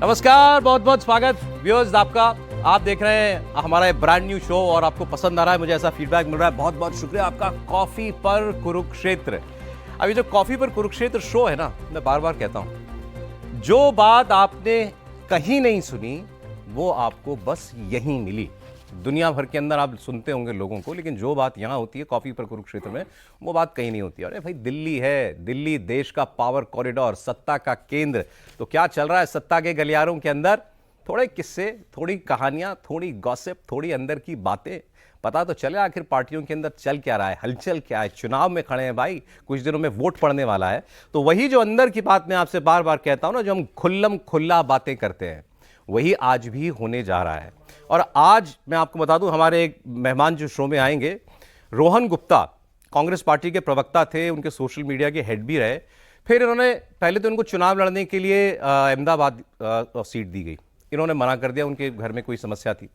नमस्कार, बहुत बहुत स्वागत व्यूअर्स आपका। आप देख रहे हैं हमारा ब्रांड न्यू शो और आपको पसंद आ रहा है, मुझे ऐसा फीडबैक मिल रहा है। बहुत बहुत शुक्रिया आपका। कॉफी पर कुरुक्षेत्र। अभी जो कॉफी पर कुरुक्षेत्र शो है ना, मैं बार बार कहता हूं, जो बात आपने कहीं नहीं सुनी वो आपको बस यहीं मिली। दुनिया भर के अंदर आप सुनते होंगे लोगों को, लेकिन जो बात यहाँ होती है कॉफी पर कुरुक्षेत्र में, वो बात कहीं नहीं होती। अरे भाई, दिल्ली है, दिल्ली देश का पावर कॉरिडोर, सत्ता का केंद्र। तो क्या चल रहा है सत्ता के गलियारों के अंदर? थोड़े किस्से, थोड़ी कहानियां, थोड़ी गॉसिप, थोड़ी अंदर की बातें, पता तो चले आखिर पार्टियों के अंदर चल क्या रहा है, हलचल क्या है। चुनाव में खड़े हैं भाई, कुछ दिनों में वोट पड़ने वाला है। तो वही जो अंदर की बात मैं आपसे बार बार कहता हूं ना, जो हम खुल्लम खुल्ला बातें करते हैं, वही आज भी होने जा रहा है। और आज मैं आपको बता दूं, हमारे एक मेहमान जो शो में आएंगे, रोहन गुप्ता, कांग्रेस पार्टी के प्रवक्ता थे, उनके सोशल मीडिया के हेड भी रहे। फिर इन्होंने पहले तो उनको चुनाव लड़ने के लिए अहमदाबाद सीट दी गई, इन्होंने मना कर दिया, उनके घर में कोई समस्या थी।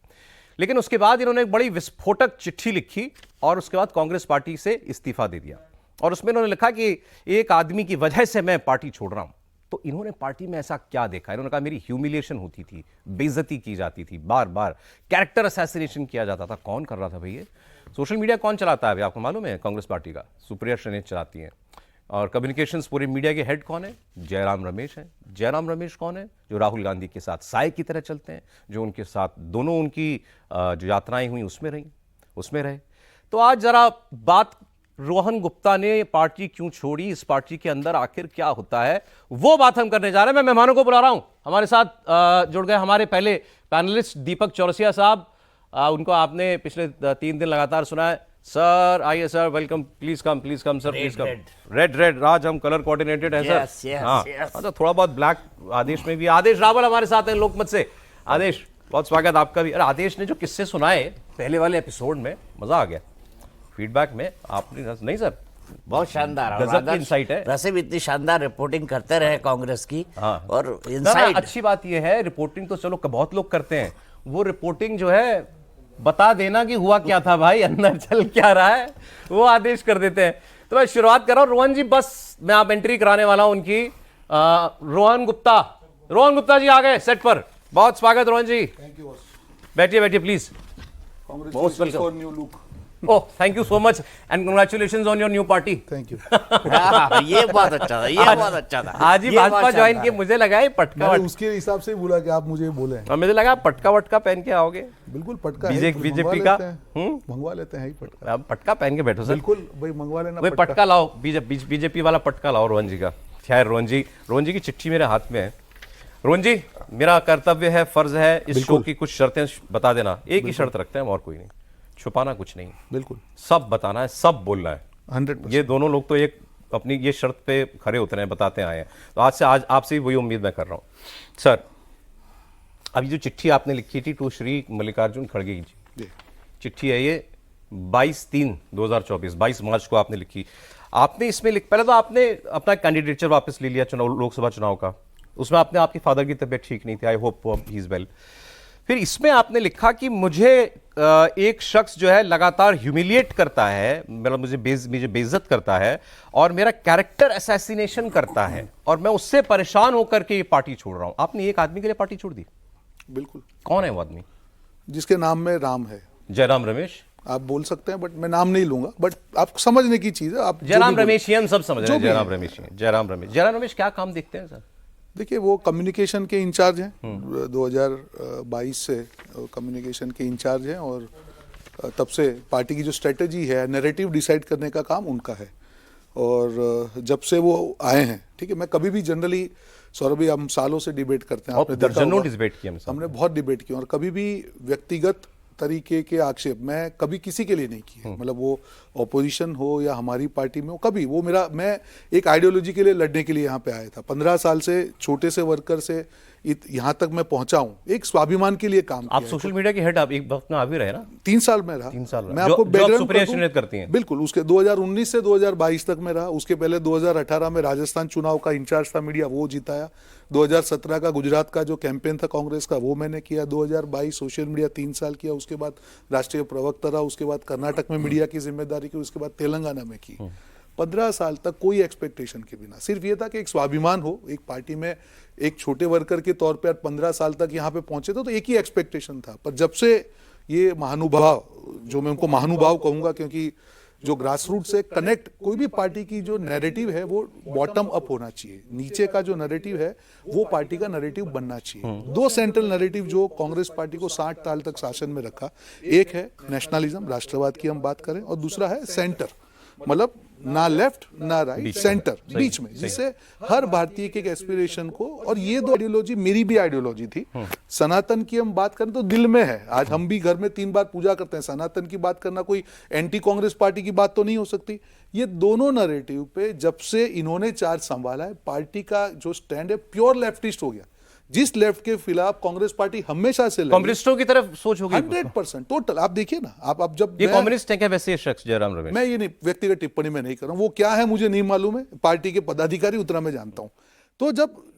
लेकिन उसके बाद इन्होंने एक बड़ी विस्फोटक चिट्ठी लिखी और उसके बाद कांग्रेस पार्टी से इस्तीफा दे दिया। और उसमें इन्होंने लिखा कि एक आदमी की वजह से मैं पार्टी छोड़ रहा हूं। तो इन्होंने पार्टी में ऐसा क्या देखा? इन्होंने कहा मेरी ह्यूमिलिएशन होती थी, बेइज्जती की जाती थी, बार बार कैरेक्टर असैसिनेशन किया जाता था। कौन कर रहा था भैया? सोशल मीडिया कौन चलाता है अभी आपको मालूम है? कांग्रेस पार्टी का सुप्रिया श्रीनेज चलाती हैं। और कम्युनिकेशंस पूरे मीडिया के हेड कौन है? जयराम रमेश हैं। जयराम रमेश कौन है? जो राहुल गांधी के साथ साय की तरह चलते हैं, जो उनके साथ दोनों उनकी जो यात्राएं हुई उसमें रहे। तो आज जरा बात, रोहन गुप्ता ने पार्टी क्यों छोड़ी, इस पार्टी के अंदर आखिर क्या होता है, वो बात हम करने जा रहे हैं। मैं मेहमानों को बुला रहा हूं। हमारे साथ जुड़ गए हमारे पहले पैनलिस्ट दीपक चौरसिया साहब। उनको आपने पिछले 3 दिन लगातार सुना है। सर आइए sir, welcome, please come sir, please come. Red आज हम कलर कोऑर्डिनेटेड है सर। हाँ, तो थोड़ा बहुत ब्लैक आदेश में भी। आदेश रावल हमारे साथ है लोकमत से। आदेश, बहुत स्वागत आपका भी। अरे आदेश ने जो किस्से सुनाए पहले वाले एपिसोड में, मजा आ गया। फीडबैक में आपने नहीं सर, बहुत शानदार गजब की इंसाइट है। वैसे भी इतनी शानदार रिपोर्टिंग करते रहे कांग्रेस की। हाँ। और इंसाइट अच्छी बात यह है, रिपोर्टिंग तो चलो बहुत लोग करते हैं, वो रिपोर्टिंग जो है बता देना कि हुआ क्या था भाई, अंदर चल क्या रहा है, वो आदेश कर देते हैं। तो मैं शुरुआत कर रहा हूं रोहन जी, बस मैं आप एंट्री कराने वाला हूं उनकी। रोहन गुप्ता जी आ गए सेट पर। बहुत स्वागत रोहन जी। बैठिए please. Congratulations for new look. Oh, thank you so much and congratulations on your new party. Thank you. ये बहुत अच्छा था। आज ही भाजपा ज्वाइन किए, मुझे लगा ये पटका मैंने उसके हिसाब से ही बोला कि आप मुझे बोले हैं। और मुझे लगा पटका वटका पहन के आओगे। बिल्कुल पटका बीजेपी का मंगवा लेते हैं ही पटका। आप पटका पहन के बैठो सर। बिल्कुल भाई, मंगवा लेना। वही पटका लाओ, बीजेपी वाला पटका लाओ रोहन जी का। खैर रोहन जी की चिट्ठी मेरे हाथ में है। रोहन जी, मेरा कर्तव्य है, फर्ज है, इस शो की कुछ शर्तें बता देना। एक ही शर्त रखते हैं, और कोई नहीं, छुपाना कुछ नहीं, बिल्कुल सब बताना है, सब बोलना है। 100%। ये दोनों लोग तो एक अपनी ये शर्त पे खरे उतरे हैं, बताते आए हैं। तो आज आपसे वही उम्मीद मैं कर रहा हूं सर। अभी जो चिट्ठी आपने लिखी थी टू श्री मल्लिकार्जुन खड़गे जी, चिट्ठी है ये 22/3/2024, 22 मार्च को आपने लिखी। आपने इसमें पहले तो आपने अपना कैंडिडेचर वापस ले लिया लोकसभा चुनाव का। उसमें आपने आपके फादर की तबीयत ठीक नहीं थी, I hope he is well. फिर इसमें आपने लिखा कि मुझे एक शख्स जो है लगातार ह्यूमिलिएट करता है, मतलब मुझे बेइज्जत करता है और मेरा कैरेक्टर असैसिनेशन करता है, और मैं उससे परेशान होकर के ये पार्टी छोड़ रहा हूं। आपने एक आदमी के लिए पार्टी छोड़ दी। बिल्कुल। कौन है वो आदमी? जिसके नाम में राम है। जयराम रमेश। आप बोल सकते हैं, बट मैं नाम नहीं लूंगा, बट आप समझने की चीज है। आप जयराम रमेश ही हम सब समझ रहे हैं। जयराम रमेश क्या काम देखते हैं सर? देखिए, वो कम्युनिकेशन के इंचार्ज हैं। 2022 से कम्युनिकेशन के इंचार्ज हैं, और तब से पार्टी की जो स्ट्रेटेजी है, नैरेटिव डिसाइड करने का काम उनका है। और जब से वो आए हैं, ठीक है, मैं कभी भी जनरली, सौरभ भाई, हम सालों से डिबेट करते हैं, आपने दर्जनों डिबेट किए हमने बहुत डिबेट की, और कभी भी व्यक्तिगत तरीके के आक्षेप मैं कभी किसी के लिए नहीं किए। मतलब वो ऑपोजिशन हो या हमारी पार्टी में हो, कभी वो मैं एक आइडियोलॉजी के लिए लड़ने के लिए यहाँ पे आया था। 15 साल से छोटे से वर्कर से यहाँ तक मैं पहुंचा हूँ, एक स्वाभिमान के लिए काम आप सोशल मीडिया के हेड आप एक वक्त में आ भी रहे ना? 3 साल में रहा। 3 साल मैं आपको बैकग्राउंड करती हैं। बिल्कुल, उसके 2019 से 2022 तक में रहा। उसके पहले 2018 में राजस्थान चुनाव का इंचार्ज था मीडिया, वो जिताया। 2017 का गुजरात का जो कैंपेन था कांग्रेस का, वो मैंने किया। 2022 सोशल मीडिया 3 साल किया। उसके बाद राष्ट्रीय प्रवक्ता रहा। उसके बाद कर्नाटक में मीडिया की जिम्मेदारी की। उसके बाद तेलंगाना में की। 15 साल तक कोई एक्सपेक्टेशन के बिना, सिर्फ ये था कि एक स्वाभिमान हो, एक पार्टी में एक छोटे वर्कर के तौर पे 15 साल तक यहाँ पे पहुंचे तो एक ही एक्सपेक्टेशन था। पर जब से ये महानुभाव, जो मैं उनको महानुभाव कहूंगा क्योंकि जो ग्रास रूट से कनेक्ट, कोई भी पार्टी की जो नैरेटिव है वो बॉटम अप होना चाहिए, नीचे का जो नैरेटिव है वो पार्टी का नैरेटिव बनना चाहिए। दो सेंट्रल नैरेटिव जो कांग्रेस पार्टी को 60 साल तक शासन में रखा, एक है नेशनलिज्म, राष्ट्रवाद की हम बात करें, और दूसरा है सेंटर, मतलब ना लेफ्ट ना राइट, सेंटर बीच में, जिससे हर भारतीय के एक एस्पिरेशन को, और ये दो आइडियोलॉजी मेरी भी आइडियोलॉजी थी। सनातन की हम बात करें तो दिल में है, आज हम भी घर में 3 बार पूजा करते हैं, सनातन की बात करना कोई एंटी कांग्रेस पार्टी की बात तो नहीं हो सकती। ये दोनों नैरेटिव पे जब से इन्होंने चार्ज संभाला है, पार्टी का जो स्टैंड है प्योर लेफ्टिस्ट हो गया। जिस लेफ्ट के खिलाफ कांग्रेस पार्टी हमेशा से कम्युनिस्टों की तरफ सोच होगी 100% टोटल। आप देखिए ना, आप जब ये कम्युनिस्ट है क्या वैसे ये शख्स जयराम रमेश? मैं ये नहीं, व्यक्तिगत टिप्पणी में नहीं कर रहा हूं, वो क्या है मुझे नहीं मालूम है, पार्टी के पदाधिकारी उतना मैं जानता हूं। तो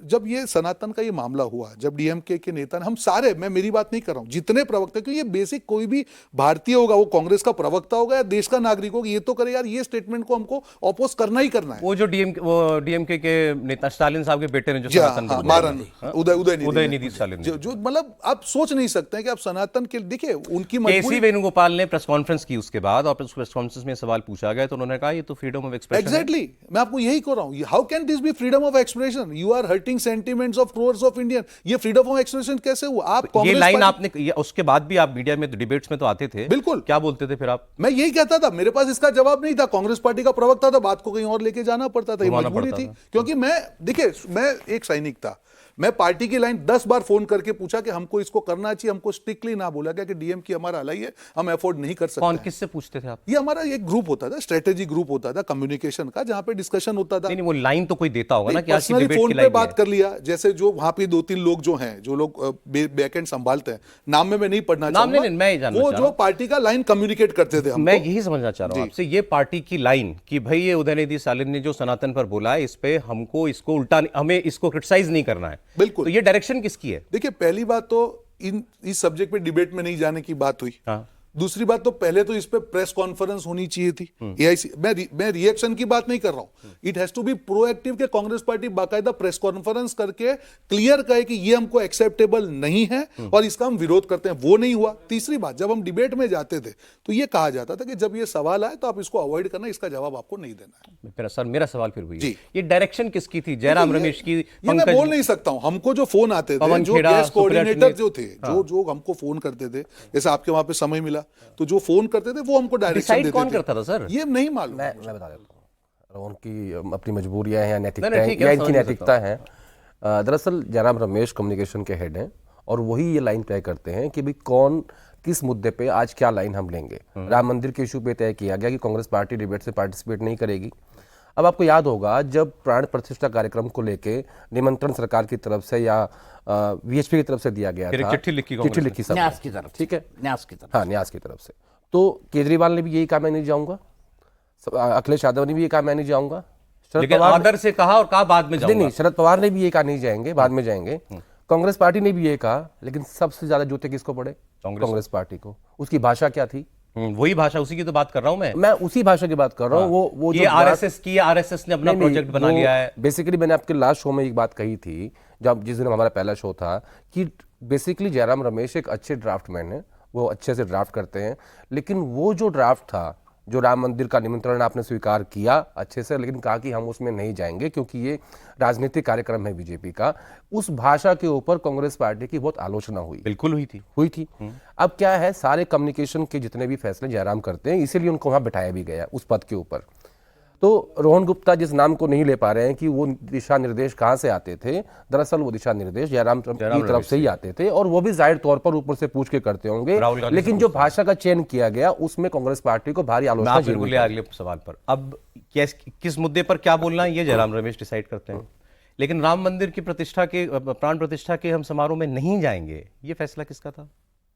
जब ये सनातन का ये मामला हुआ, जब डीएमके के नेता ने, हम सारे, मैं मेरी बात नहीं कर रहा हूं, जितने प्रवक्ता, क्योंकि ये बेसिक कोई भी भारतीय होगा, वो कांग्रेस का प्रवक्ता होगा या देश का नागरिक होगा, ये तो करे यार, ये स्टेटमेंट को हमको अपोज करना ही करना है। वो जो डीएमके के नेता स्टालिन साहब के बेटे ने जो सनातन को मारन, उदयनिधि स्टालिन, जो मतलब आप सोच नहीं सकते हैं कि आप सनातन के, देखिए उनकी केसी वेणुगोपाल ने प्रेस कॉन्फ्रेंस की उसके बाद, और प्रेस कॉन्फ्रेंस में सवाल पूछा गया तो उन्होंने कहा ये तो फ्रीडम ऑफ एक्सप्रेशन। एग्जैक्टली, मैं आपको यही कह रहा हूं, how can this be freedom of expression? You are hurting sentiments of crores of Indian. ये फ्रीडम ऑफ एक्सप्रेशन कैसे हुआ? आप ये लाइन आपने, उसके बाद भी आप मीडिया में डिबेट्स में तो आते थे, बिल्कुल, क्या बोलते थे फिर आप? मैं यही कहता था, मेरे पास इसका जवाब नहीं था, कांग्रेस पार्टी का प्रवक्ता था, बात को कहीं और लेके जाना पड़ता था, ये मजबूरी थी। क्योंकि मैं, देखिए, मैं एक सैनिक था, मैं पार्टी की लाइन 10 बार फोन करके पूछा कि हमको इसको करना चाहिए, हमको स्ट्रिक्टली ना बोला गया कि डीएम की हमारा अलाई है, हम अफोर्ड नहीं कर सकते। कौन, किससे पूछते थे आप? ये हमारा एक ग्रुप होता था, स्ट्रेटेजी ग्रुप होता था कम्युनिकेशन का, जहां पे डिस्कशन होता था। नहीं, वो लाइन तो कोई देता होगा ना कि आज की पर्सनली डिबेट फोन की पे लाइन बात कर लिया, जैसे जो वहां पे 2-3 लोग जो हैं, जो लोग बैकएंड संभालते हैं, नाम में मैं नहीं पढ़ना चाहूंगा, वो जो पार्टी का लाइन कम्युनिकेट करते थे, मैं यही समझना चाह रहा हूं आपसे, ये पार्टी की लाइन कि भाई ये उदयनिधि स्टालिन ने जो सनातन पर बोला है, इस पे हमको इसको उल्टा, हमें इसको क्रिटिसाइज नहीं करना है, बिल्कुल। तो ये डायरेक्शन किसकी है? देखिए, पहली बात तो इस सब्जेक्ट पे डिबेट में नहीं जाने की बात हुई। हाँ। दूसरी बात तो पहले तो इस पे प्रेस कॉन्फ्रेंस होनी चाहिए थी। एआईसी, मैं रिएक्शन की बात नहीं कर रहा हूं, it has to be proactive के कांग्रेस पार्टी बाकायदा प्रेस कॉन्फ्रेंस करके क्लियर कहे कि ये हमको एक्सेप्टेबल नहीं है और इसका हम विरोध करते हैं। वो नहीं हुआ। तीसरी बात, जब हम डिबेट में जाते थे तो ये कहा जाता था कि जब ये सवाल आए तो आप इसको अवॉइड करना, इसका जवाब आपको नहीं देना है। सर, मेरा सवाल फिर वही, ये डायरेक्शन किसकी थी? जयराम रमेश की? ये मैं बोल नहीं सकता हूं। हमको जो फोन आते थे, जो गैस कोऑर्डिनेटर जो थे, जो हमको फोन करते थे, जैसे आपके वहां पे समय मिला तो जो फोन करते थे वो हमको डायरेक्शन देते थे। कौन करता था सर? ये नहीं मालूम। मैं बता देता हूँ, उनकी अपनी मजबूरियां हैं या नैतिकता है या इनकी नैतिकता है। दरअसल जयराम रमेश कम्युनिकेशन के हेड हैं और वही ये लाइन तय करते हैं कि भाई कौन किस मुद्दे पे आज क्या लाइन हम लेंगे। राम मंदिर के इशू पे तय किया गया कि कांग्रेस पार्टी डिबेट से पार्टिसिपेट नहीं करेगी। अब आपको याद होगा, जब प्राण प्रतिष्ठा कार्यक्रम को लेके निमंत्रण सरकार की तरफ से या वीएचपी की तरफ से दिया गया था, चिट्ठी लिखी सब न्यास की तरफ, ठीक है, न्यास की तरफ, हाँ, न्यास की तरफ से, तो केजरीवाल ने भी यही कहा मैं नहीं जाऊंगा, अखिलेश यादव ने भी ये कहा मैं नहीं जाऊंगा, शरद पवार आदर से कहा और कहा बाद में जाऊंगा। नहीं, शरद पवार ने भी ये कहा नहीं जाएंगे, बाद में जाएंगे। कांग्रेस पार्टी ने भी ये कहा, लेकिन सबसे ज्यादा जूते किसको पड़े? कांग्रेस पार्टी को। उसकी भाषा क्या थी? वही भाषा, उसी की तो बात कर रहा हूं मैं उसी भाषा की बात कर रहा हूँ। वो ये आरएसएस की, आरएसएस ने अपना प्रोजेक्ट बना लिया है। बेसिकली मैंने आपके लास्ट शो में एक बात कही थी, जब जिस दिन हमारा पहला शो था, कि बेसिकली जयराम रमेश एक अच्छे ड्राफ्टमैन है, वो अच्छे से ड्राफ्ट करते हैं, लेकिन वो जो ड्राफ्ट था, जो राम मंदिर का निमंत्रण आपने स्वीकार किया अच्छे से, लेकिन कहा कि हम उसमें नहीं जाएंगे क्योंकि ये राजनीतिक कार्यक्रम है बीजेपी का, उस भाषा के ऊपर कांग्रेस पार्टी की बहुत आलोचना हुई। बिल्कुल हुई थी। अब क्या है, सारे कम्युनिकेशन के जितने भी फैसले जयराम करते हैं, इसीलिए उनको वहां बिठाया भी गया उस पद के ऊपर। तो रोहन गुप्ता जिस नाम को नहीं ले पा रहे हैं कि वो दिशा निर्देश कहां से आते थे, दरअसल वो दिशा निर्देश जयराम की तरफ से ही आते थे, और वो भी जाहिर तौर पर ऊपर से पूछ के करते होंगे, लेकिन जो भाषा का चयन किया गया उसमें कांग्रेस पार्टी को भारी आलोचना जरूर है। अगले सवाल पर अब किस मुद्दे पर क्या बोलना है ये जयराम रमेश डिसाइड करते हैं, लेकिन राम मंदिर की प्रतिष्ठा के, प्राण प्रतिष्ठा के हम समारोह में नहीं जाएंगे, ये फैसला किसका था?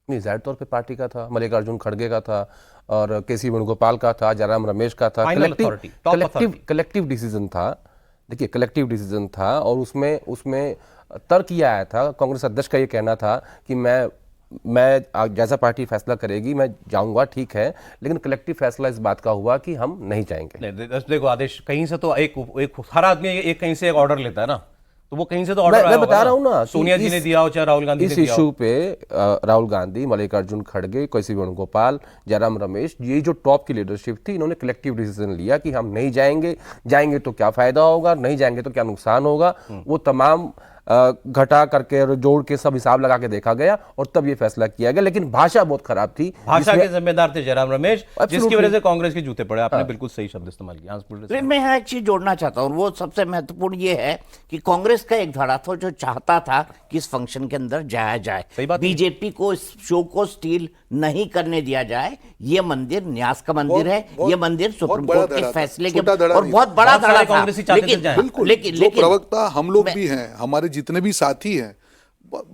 नहीं, जाहिर तौर पे पार्टी का था, मल्लिकार्जुन खड़गे का था और केसी वेणुगोपाल का था, जयराम रमेश का था। कलेक्टिव डिसीजन था। देखिए, कलेक्टिव डिसीजन था और उसमें तर्क ये आया था, कांग्रेस अध्यक्ष का ये कहना था कि मैं मैं जैसा पार्टी फैसला करेगी मैं जाऊंगा, ठीक है, लेकिन कलेक्टिव फैसला इस बात का हुआ कि हम नहीं जाएंगे। नहीं, देखो आदेश, कहीं से तो एक हर आदमी एक कहीं से एक ऑर्डर लेता है ना, तो वो कहीं से तो ऑर्डर मैं बता रहा हूं ना, सोनिया जी ने दिया हो चाहे राहुल गांधी ने इस दिया इशू पे राहुल गांधी, मल्लिकार्जुन खड़गे, कैसी वेणुगोपाल, जयराम रमेश, ये जो टॉप की लीडरशिप थी, इन्होंने कलेक्टिव डिसीजन लिया कि हम नहीं जाएंगे, जाएंगे तो क्या फायदा होगा, नहीं जाएंगे तो क्या नुकसान होगा। वो तमाम घटा करके और जोड़ के सब हिसाब लगा के देखा गया और तब ये फैसला किया गया। लेकिन भाषा बहुत खराब थी, भाषा के जिम्मेदार थे जयराम रमेश, जिसकी वजह से कांग्रेस के जूते पड़े। आपने बिल्कुल सही शब्द इस्तेमाल किया। लेकिन मैं यहाँ एक चीज जोड़ना चाहता हूँ, वो सबसे महत्वपूर्ण ये है कि कांग्रेस का एक धड़ा था जो चाहता था कि इस फंक्शन के अंदर जाया जाए, बीजेपी को इस शो को स्टील नहीं करने दिया जाए। ये मंदिर न्यास का मंदिर है, ये मंदिर सुप्रीम कोर्ट के फैसले के और बहुत बड़ा धड़ा था। लेकिन जो प्रवक्ता हम लोग भी हैं, हमारे जितने भी साथी हैं,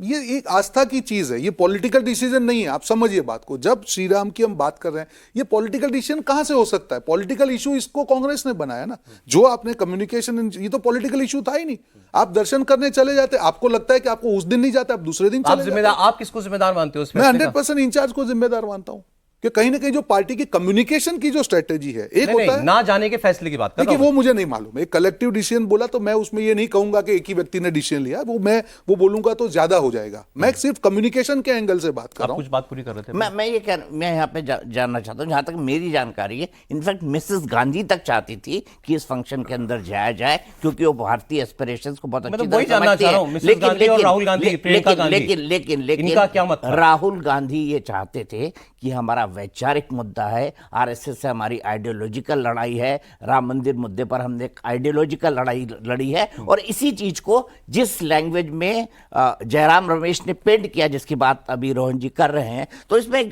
ये एक आस्था की चीज है, ये पॉलिटिकल डिसीजन नहीं है। आप समझिए बात को, जब श्री राम की हम बात कर रहे हैं, ये पॉलिटिकल डिसीजन कहां से हो सकता है? पॉलिटिकल इशू इसको कांग्रेस ने बनाया ना, जो आपने कम्युनिकेशन, ये तो पॉलिटिकल इशू था ही नहीं। आप दर्शन करने चले जाते, आपको लगता है कि आपको उस दिन नहीं जाते, आप दूसरे दिन चले जाते। आप किसको जिम्मेदार मानते हो? मैं 100% इंचार्ज को जिम्मेदार मानता हूं कि कहीं ना कहीं जो पार्टी की कम्युनिकेशन की जो स्ट्रेटेजी है, एक होता है ना जाने के फैसले की बात कर रहा हूं। वो मुझे नहीं मालूम, एक कलेक्टिव डिसीजन बोला तो मैं उसमें ये नहीं कहूंगा कि एक ही व्यक्ति ने डिसीजन लिया, वो बोलूंगा तो ज्यादा हो जाएगा। मैं सिर्फ कम्युनिकेशन के एंगल से बात कर रहा हूं। कुछ बात पूरी कर रहे थे। मैं यहाँ पे जानना चाहता हूँ, जहां तक मेरी जानकारी है, इनफैक्ट मिसेस गांधी तक चाहती थी कि इस फंक्शन के अंदर जाया जाए, क्योंकि वो भारतीय एस्पिरेशंस को बहुत अच्छी तरह समझती है। लेकिन राहुल गांधी ये चाहते थे कि हमारा वैचारिक मुद्दा है, आरएसएस से हमारी आइडियोलॉजिकल लड़ाई है, राम मंदिर मुद्दे पर हमने एक आइडियोलॉजिकल लड़ाई लड़ी है, और इसी चीज को जिस लैंग्वेज में जयराम रमेश ने पेंट किया, जिसकी बात अभी रोहन जी कर रहे हैं, तो इसमें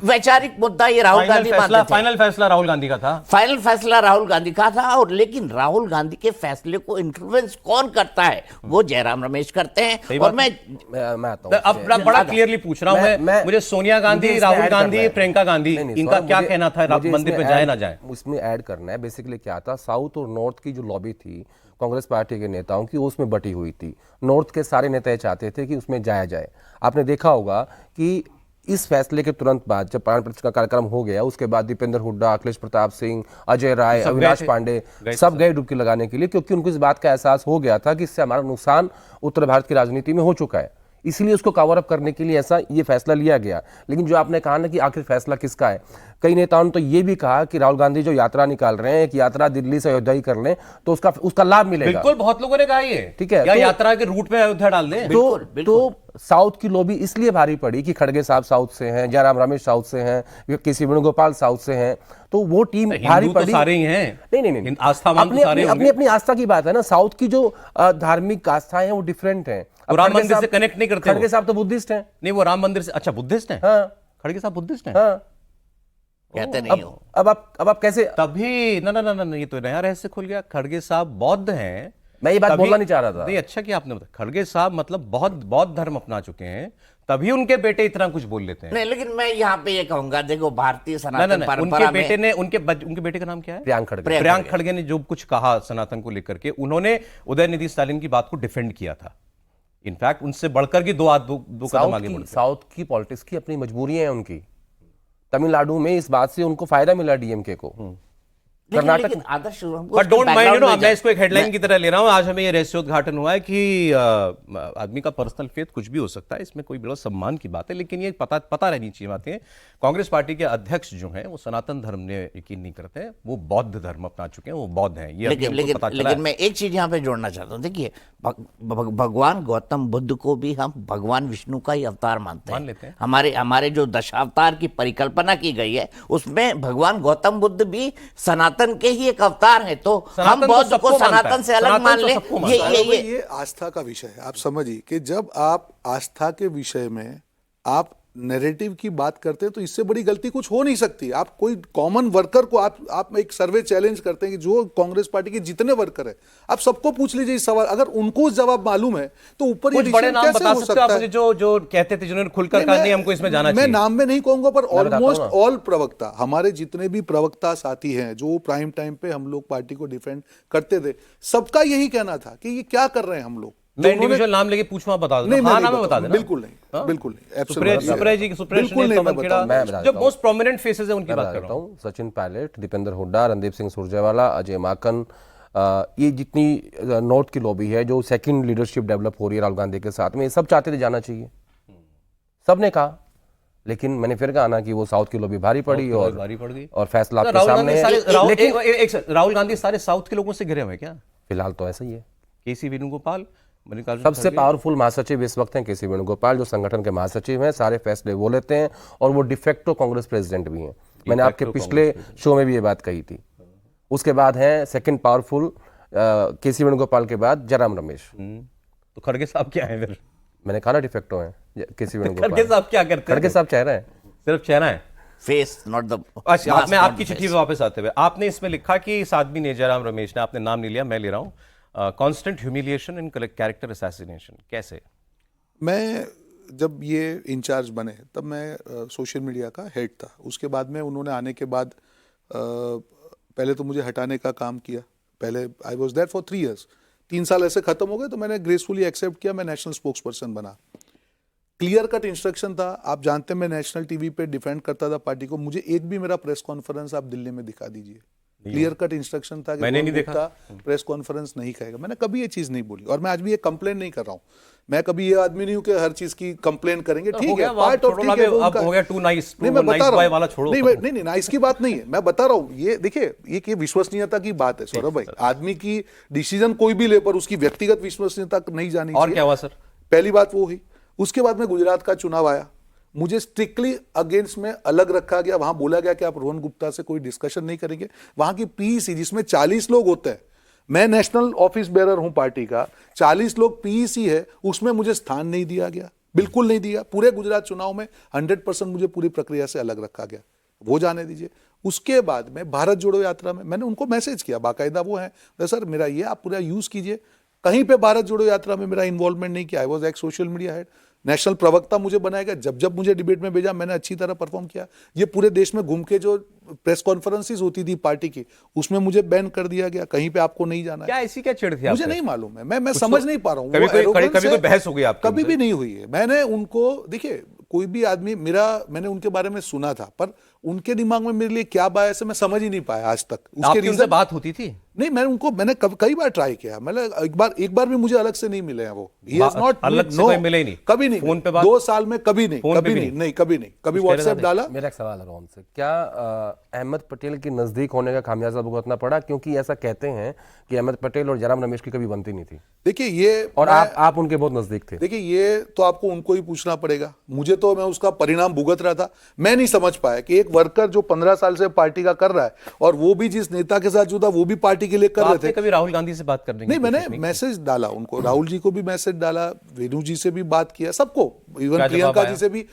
वैचारिक मुद्दा ये राहुल गांधी मानते थे। फाइनल फैसला राहुल गांधी का था। फाइनल फैसला राहुल गांधी का था, और लेकिन राहुल गांधी के फैसले को इन्फ्लुएंस कौन करता है? वो जयराम रमेश करते हैं। और मैं अब बड़ा क्लियरली पूछ रहा हूं, मैं मुझे सोनिया गांधी, राहुल गांधी, प्रियंका गांधी, इनका क्या कहना था मंदिर पे जाए ना जाए? उसमें ऐड करना है बेसिकली क्या था, साउथ और नॉर्थ की जो लॉबी थी कांग्रेस पार्टी के नेताओं की, उसमें बटी हुई थी। नॉर्थ के सारे नेता चाहते थे कि उसमें जाया जाए। आपने देखा होगा कि इस फैसले के तुरंत बाद जब प्राण प्रतिष्ठा का कार्यक्रम हो गया, उसके बाद दीपेंद्र हुड्डा, अखिलेश प्रताप सिंह, अजय राय, अविनाश पांडे सब गए डुबकी लगाने के लिए, क्योंकि उनको इस बात का एहसास हो गया था कि इससे हमारा नुकसान उत्तर भारत की राजनीति में हो चुका है। इसलिए उसको कवर अप करने के लिए ऐसा ये फैसला लिया गया। लेकिन जो आपने कहा ना कि आखिर फैसला किसका है, कई नेताओं ने तो ये भी कहा कि राहुल गांधी जो यात्रा निकाल रहे हैं, एक यात्रा दिल्ली से अयोध्या ही कर लें तो उसका लाभ मिलेगा। बिल्कुल, बहुत लोगों ने कहा ये, ठीक है, या यात्रा के रूट में अयोध्या डाल दें। तो साउथ की लॉबी इसलिए भारी पड़ी कि खड़गे साहब साउथ से हैं, जयराम रमेश साउथ से हैं, केसी वेणुगोपाल साउथ से हैं, तो वो टीम भारी पड़ी। सारे ही हैं। नहीं, आस्थावान तो सारे होंगे। अपनी आस्था की बात है ना। साउथ की जो धार्मिक आस्थाएं हैं वो डिफरेंट हैं। राम मंदिर से कनेक्ट नहीं करते। खड़गे साहब तो बुद्धिस्ट हैं। नहीं, वो राम मंदिर से, अच्छा बुद्धिस्ट हैं। हाँ, खड़गे साहब बुद्धिस्ट हैं। हाँ, कहते नहीं हो। अब आप कैसे? तभी ना, ये तो नया रहस्य खुल गया। खड़गे साहब बौद्ध हैं। मैं ये बात बोलना नहीं चाह रहा था। नहीं, अच्छा कि आपने बताया। खड़गे साहब मतलब बहुत बौद्ध धर्म अपना चुके हैं, तभी उनके बेटे इतना कुछ बोल लेते हैं। नहीं, लेकिन मैं यहाँ पे ये कहूंगा, देखो भारतीय सनातन परंपरा उनके बेटे ने उनके बेटे का नाम क्या है? प्रियांक खड़गे ने जो कुछ कहा सनातन को लेकर के, उन्होंने उदयनिधि स्टालिन की बात को डिफेंड किया था। इनफैक्ट उनसे बढ़कर की दो कदम आगे बढ़े। साउथ की पॉलिटिक्स की अपनी मजबूरियां हैं उनकी। तमिलनाडु में इस बात से उनको फायदा मिला डीएमके को। कर्नाटक बट डोंट माइंड, मैं इसको एक हेडलाइन की तरह ले रहा हूं। आज हमें यह रहस्योद्घाटन हुआ है कि आदमी का पर्सनल फेथ कुछ भी हो सकता है, इसमें कोई बड़ा सम्मान की बात है, लेकिन ये पता रहनी चाहिए बातें। कांग्रेस पार्टी के अध्यक्ष जो हैं वो सनातन धर्म ने यकीन नहीं करते हैं, वो बौद्ध धर्म अपना चुके हैं, वो बौद्ध हैं। ये लेकिन मैं एक चीज यहाँ पे जोड़ना चाहता हूँ। देखिए, भगवान गौतम बुद्ध को भी हम भगवान विष्णु का ही अवतार मानते हैं। हमारे जो दशावतार की परिकल्पना की गई है, उसमें भगवान गौतम बुद्ध भी सनातन के ही एक अवतार है। तो हम बौद्ध को सनातन से अलग मान ले, ये आस्था का विषय है। आप समझिए कि जब आप आस्था के विषय में आप नैरेटिव की बात करते हैं तो इससे बड़ी गलती कुछ हो नहीं सकती। आप कोई कॉमन वर्कर को आप एक सर्वे चैलेंज करते हैं कि जो कांग्रेस पार्टी के जितने वर्कर है, आप सबको पूछ लीजिए इस सवाल, अगर उनको जवाब मालूम है तो ऊपर ये बड़े नाम बता सकते हो आप जो कहते थे, जिन्होंने खुलकर कहा नहीं हमको इसमें जाना चाहिए? मैं नाम में नहीं कहूंगा, पर ऑलमोस्ट ऑल प्रवक्ता, हमारे जितने भी प्रवक्ता साथी हैं जो प्राइम टाइम पे हम लोग पार्टी को डिफेंड करते थे, सबका यही कहना था कि ये क्या कर रहे हैं हम लोग। मैं इंडिविजुअल नाम लेके पूछूं, आप बता दो। नहीं, हाँ, नाम मैं बता देना। बिल्कुल नहीं, बिल्कुल नहीं, सुप्रिया जी, सुप्रिया बिल्कुल नहीं, मैं बताऊंगा। जो मोस्ट प्रोमिनेंट फेसेस है उनकी मैं बात बता कर देता रहा हूँ। हूँ, सचिन पायलट, दीपेंद्र हुड्डा, रणदीप सिंह सुरजेवाला, अजय माकन, ये जितनी नॉर्थ की लॉबी है जो सेकंड लीडरशिप डेवलप हो रही है राहुल गांधी के साथ में, ये सब चाहते थे जाना चाहिए, सबने कहा। लेकिन मैंने फिर कहा ना कि वो साउथ की लॉबी भारी पड़ी और भारी पड़ गई और फैसला आपके राहुल सामने गांधी है। सारे लेकिन राहुल गांधी सारे साउथ के लोगों से घिरे हुए हैं क्या? फिलहाल तो ऐसा ही है। केसी वेणुगोपाल, मल्लिकार्जुन सबसे पावरफुल महासचिव इस वक्त हैं केसी वेणुगोपाल, जो संगठन के महासचिव हैं, सारे फैसले वो लेते हैं और वो डिफेक्टो कांग्रेस प्रेसिडेंट भी हैं। मैंने आपके पिछले शो में भी ये बात कही थी। उसके बाद हैं सेकंड पावरफुल केसी वेणुगोपाल के बाद जयराम रमेश। तो खड़गे साहब क्या है फिर? मैंने कहा ना डिफेक्टो हैं केसी खड़गे वेणुगोपाल। साहब क्या करते हैं? खड़गे साहब चेहरा है, सिर्फ चेहरा है। Face not the. अच्छा, मैं आपकी चिट्ठी पे वापस आते हुए, आपने इसमें लिखा कि इस आदमी ने, जयराम रमेश ने, आपने नाम नहीं लिया, मैं ले रहा हूँ, constant humiliation and character assassination. कैसे? मैं जब ये इंचार्ज बने तब मैं सोशल मीडिया का हेड था। उसके बाद में उन्होंने आने के बाद पहले तो मुझे हटाने का काम किया। पहले I was there for 3 years, 3 साल ऐसे खत्म हो गए तो मैंने ग्रेसफुली एक्सेप्ट किया, मैं नेशनल स्पोक्स पर्सन बना। क्लियर कट इंस्ट्रक्शन था, आप जानते हैं मैं नेशनल टीवी पे डिफेंड करता था पार्टी को। मुझे एक भी मेरा प्रेस कॉन्फ्रेंस आप दिल्ली में दिखा दीजिए, क्लियर कट इंस्ट्रक्शन था कि मैंने नहीं देखा। प्रेस कॉन्फ्रेंस नहीं कहेगा। मैंने कभी ये चीज नहीं बोली और मैं आज भी ये कंप्लेन नहीं कर रहा हूं। मैं कभी ये आदमी नहीं हूं कि हर चीज की कंप्लेन करेंगे। ठीक है, पार्ट ऑफ ठीक है, अब हो गया टू नाइस, नहीं मैं बता रहा वाला हूं। छोड़ो। नहीं नाइस की बात नहीं है, मैं बता रहा हूं। ये देखिए, ये विश्वसनीयता की बात है सौरभ भाई। आदमी की डिसीजन कोई भी ले पर उसकी व्यक्तिगत विश्वसनीयता नहीं जानी चाहिए। और क्या हुआ सर? पहली बात वो हुई। उसके बाद में गुजरात का चुनाव आया, मुझे स्ट्रिक्टली अगेंस्ट में अलग रखा गया। वहां बोला गया कि आप रोहन गुप्ता से कोई डिस्कशन नहीं करेंगे। वहां की पीईसी जिसमें 40 लोग होते हैं, मैं नेशनल ऑफिस बेरर हूं पार्टी का, 40 लोग पीईसी है, उसमें मुझे स्थान नहीं दिया गया, बिल्कुल नहीं दिया। पूरे गुजरात चुनाव में 100% मुझे पूरी प्रक्रिया से अलग रखा गया, वो जाने दीजिए। उसके बाद में भारत जोड़ो यात्रा में मैंने उनको मैसेज किया, बाकायदा वो है सर मेरा ये आप पूरा यूज कीजिए। कहीं पे भारत जोड़ो यात्रा में मेरा इन्वॉल्वमेंट नहीं किया। I was x social media head, national प्रवक्ता मुझे बनाया गया। जब जब मुझे डिबेट में भेजा मैंने अच्छी तरह परफॉर्म किया। ये पूरे देश में घूम के जो प्रेस कॉन्फ्रेंसेस होती थी पार्टी की, उसमें मुझे बैन कर दिया गया, कहीं पे आपको नहीं जाना है। क्या ऐसी क्या चिढ़ थी? मुझे नहीं मालूम है, मैं समझ नहीं पा रहा हूँ। कभी कोई बहस हो गई आपकी? कभी भी नहीं हुई है। मैंने उनको, देखिए कोई भी आदमी मैंने उनके बारे में सुना था, पर उनके दिमाग में मेरे लिए क्या बायस है मैं समझ ही नहीं पाया आज तक। उसके रीजन बात होती थी? नहीं, मैंने कई बार ट्राई किया। मतलब एक बार भी मुझे अलग से नहीं मिले हैं वो। He has not अलग से कोई मिले ही नहीं? कभी नहीं। फोन पे बात? 2 साल में कभी नहीं, फोन पे भी नहीं? कभी व्हाट्सएप डाला। मेरा एक सवाल है रोहन से, क्या अहमद पटेल के नजदीक होने का खामियाजा भुगतना पड़ा? क्योंकि ऐसा कहते हैं कि अहमद पटेल और जयराम रमेश की कभी बनती नहीं थी। देखिए ये, और आप उनके बहुत नजदीक थे। देखिए ये तो आपको उनको ही पूछना पड़ेगा। मुझे तो, मैं उसका परिणाम भुगत रहा था। मैं नहीं समझ पाया कि एक वर्कर जो 15 साल से पार्टी का कर रहा है, और वो भी जिस नेता के साथ जो था वो भी पार्टी के लिए कर रहे थे। कभी राहुल गांधी से बात करने की नहीं, मैंने मैसेज डाला उनको, राहुल जी को भी मैसेज डाला, वेणु जी से भी बात किया, सबको, इवन प्रियंका जी से भी,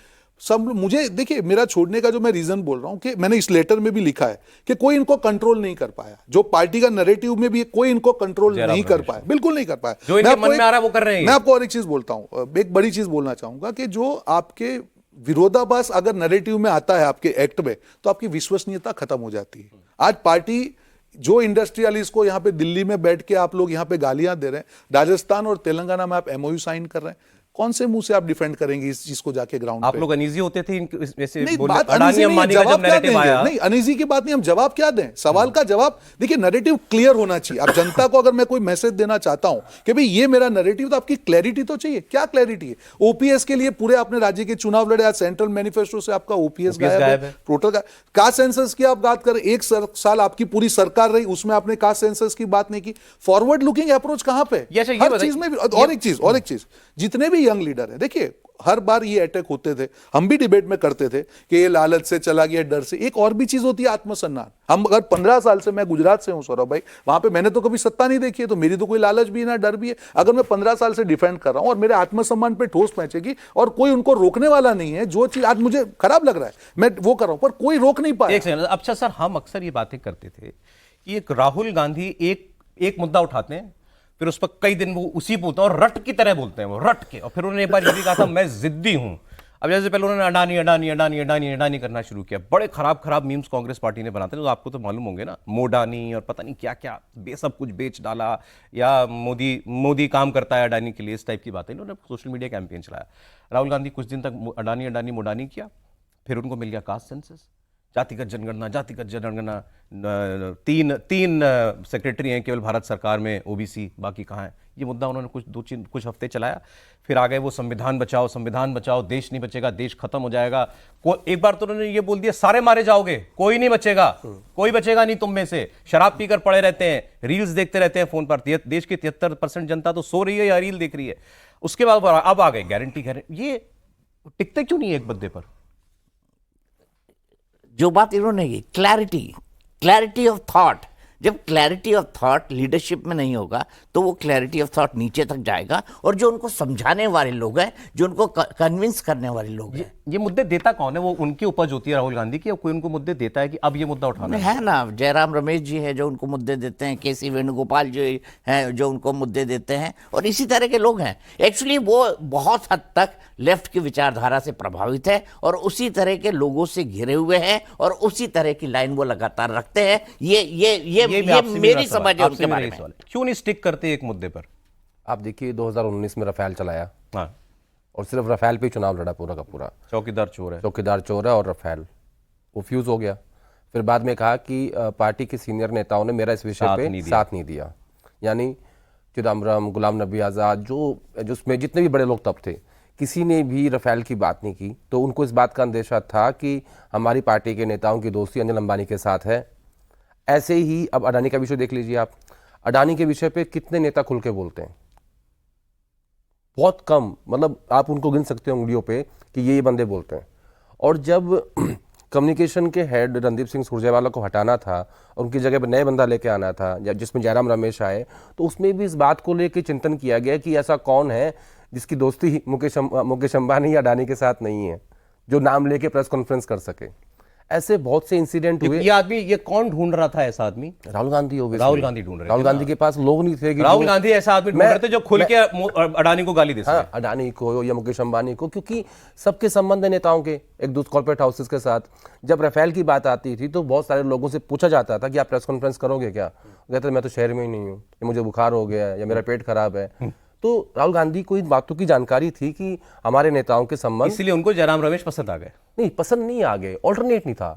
सब। मुझे देखिए, मेरा छोड़ने का जो मैं रीजन बोल रहा हूं कि मैंने इस लेटर में भी लिखा है कि कोई इनको कंट्रोल नहीं कर पाया। जो पार्टी का नैरेटिव में भी कोई इनको कंट्रोल नहीं कर पाया, बिल्कुल नहीं कर पाया। जो इनके मन में आ रहा है वो कर रहे हैं। मैं आपको और एक चीज बोलता हूं, एक बड़ी चीज बोलना चाहूंगा कि जो आपके विरोधाभास अगर नैरेटिव में आता है आपके एक्ट में, तो आपकी विश्वसनीयता खत्म हो जाती है। आज पार्टी जो इंडस्ट्रियलिस्ट को यहाँ पे दिल्ली में बैठ के आप लोग यहाँ पे गालियां दे रहे हैं, राजस्थान और तेलंगाना में आप MOU साइन कर रहे हैं, कौन से मुंह से आप डिफेंड करेंगे इस चीज को जाके ग्राउंड पे? आप लोग अनईजी होते थे वैसे? नहीं, बात अनईजी नहीं है, जवाब क्या देंगे? नहीं, अनईजी की बात नहीं, हम जवाब क्या दें? सवाल का जवाब देखिए, नैरेटिव क्लियर होना चाहिए। अब जनता को अगर मैं कोई मैसेज देना चाहता हूं कि भाई ये मेरा नैरेटिव, तो आपकी क्लैरिटी तो चाहिए। क्या क्लैरिटी है? ओपीएस के लिए पूरे अपने राज्य के चुनाव लड़े, आज सेंट्रल मैनिफेस्टो से आपका ओपीएस गायब है। टोटल कास्ट सेंसस की आप बात करें, 1 साल आपकी पूरी सरकार रही, उसमें आपने कास्ट सेंसस की बात नहीं की। फॉरवर्ड लुकिंग अप्रोच कहां पे? हर चीज में भी। और एक चीज, जितने भी यंग लीडर है, देखिए हर बार ये अटैक होते थे, हम भी डिबेट में करते थे कि ये लालच से चला गया, डर से। एक और भी चीज होती है आत्मसम्मान। हम अगर 15 साल से, मैं गुजरात से हूं सौरभ भाई, वहां पे मैंने तो कभी सत्ता नहीं देखी है, तो मेरी तो कोई लालच भी ना डर भी है। अगर मैं 15 साल से डिफेंड कर रहा हूं और मेरे आत्मसम्मान पे ठोस पहुंचेगी और कोई उनको रोकने वाला नहीं है, जो चीज आज मुझे खराब लग रहा है मैं वो कर रहा हूं, पर कोई रोक नहीं पाया। अच्छा सर, हम अक्सर ये बातें करते थे कि एक राहुल गांधी एक मुद्दा उठाते हैं, फिर उस पर कई दिन वो उसी बोलते हैं और रट की तरह बोलते हैं, वो रट के। और फिर उन्होंने एक बार ये भी कहा था, मैं जिद्दी हूं। अब जैसे पहले उन्होंने अडानी अडानी अडानी अडानी अडानी करना शुरू किया, बड़े खराब खराब मीम्स कांग्रेस पार्टी ने बनाते हैं, तो आपको तो मालूम होंगे ना, मोडानी और पता नहीं क्या क्या सब कुछ बेच डाला, या मोदी काम करता है अडानी के लिए, इस टाइप की बातें इन्होंने सोशल मीडिया कैंपेन चलाया। राहुल गांधी कुछ दिन तक अडानी अडानी मोडानी किया, फिर उनको मिल गया कास्ट सेंसस, जातिगत जनगणना। तीन सेक्रेटरी हैं केवल भारत सरकार में ओबीसी, बाकी कहाँ हैं। ये मुद्दा उन्होंने कुछ हफ्ते चलाया, फिर आ गए वो संविधान बचाओ, देश नहीं बचेगा, देश खत्म हो जाएगा। एक बार तो उन्होंने ये बोल दिया सारे मारे जाओगे, कोई नहीं बचेगा, कोई बचेगा नहीं तुम में से। शराब पीकर पड़े रहते हैं, रील्स देखते रहते हैं फोन पर। देश की 73% जनता तो सो रही है या रील देख रही है। उसके बाद अब आ गए गारंटी। ये टिकते क्यों नहीं एक बद्दे पर? जो बात इन्होंने की, क्लैरिटी ऑफ थॉट, जब क्लैरिटी ऑफ थॉट लीडरशिप में नहीं होगा तो वो क्लैरिटी ऑफ थॉट नीचे तक जाएगा, और जो उनको समझाने वाले लोग हैं, जो उनको कन्विंस करने वाले लोग हैं। ये मुद्दे देता कौन है? वो उनकी उपज होती है राहुल गांधी की, या कोई उनको मुद्दे देता है कि अब ये मुद्दा उठाना है ना? जयराम रमेश जी हैं जो उनको मुद्दे देते हैं, केसी वेणुगोपाल जी हैं जो उनको मुद्दे देते हैं, और इसी तरह के लोग हैं। एक्चुअली वो बहुत हद तक लेफ्ट की विचारधारा से प्रभावित है और उसी तरह के लोगों से घिरे हुए हैं, और उसी तरह की लाइन वो लगातार रखते हैं। ये मेरी समझ है उनके बारे में। क्यों नहीं स्टिक करते एक मुद्दे पर? आप देखिए 2019 में रफेल चलाया, हाँ, और सिर्फ रफेल पे ही चुनाव लड़ा पूरा का पूरा। चौकीदार चोर है और रफेल वो फ्यूज हो गया। फिर बाद में कहा कि पार्टी के सीनियर नेताओं ने मेरा इस विषय पे साथ नहीं दिया, यानी चिदम्बरम, गुलाम नबी आज़ाद, जो उसमें जितने भी बड़े लोग तब थे, किसी ने भी रफेल की बात नहीं की। तो उनको इस बात का अंदेशा था कि हमारी पार्टी के नेताओं की दोस्ती अनिल अंबानी के साथ है। ऐसे ही अब अडानी का विषय देख लीजिए आप, अडानी के विषय पे कितने नेता खुल के बोलते हैं? बहुत कम, मतलब आप उनको गिन सकते हो उंगलियों पे कि ये बंदे बोलते हैं। और जब कम्युनिकेशन के हेड रणदीप सिंह सुरजेवाला को हटाना था और उनकी जगह पर नए बंदा लेके आना था, जिसमें जयराम रमेश आए, तो उसमें भी इस बात को लेकर चिंतन किया गया कि ऐसा कौन है जिसकी दोस्ती मुकेश अंबानी या अडानी के साथ नहीं है, जो नाम लेके प्रेस कॉन्फ्रेंस कर सके। ऐसे बहुत से इंसिडेंट हुए। ये कौन ढूंढ रहा था ऐसा आदमी? राहुल गांधी ढूंढ रहे। राहुल गांधी के पास लोग नहीं थे कि राहुल गांधी ऐसा आदमी ढूंढ रहे थे जो खुल के अडानी को गाली दे सके। हाँ, अडानी को या मुकेश अंबानी को, क्योंकि सबके संबंध है नेताओं के एक दूसरे कॉर्पोरेट हाउसेस के साथ। जब राफेल की बात आती थी तो बहुत सारे लोगों से पूछा जाता था कि आप प्रेस कॉन्फ्रेंस करोगे क्या? कहते मैं तो शहर में ही नहीं हूँ, मुझे बुखार हो गया है या मेरा पेट खराब है। तो राहुल गांधी को इन बातों की जानकारी थी कि हमारे नेताओं के संबंध, इसलिए उनको जयराम रमेश पसंद आ गए। नहीं, पसंद नहीं आ गए, ऑल्टरनेट नहीं था।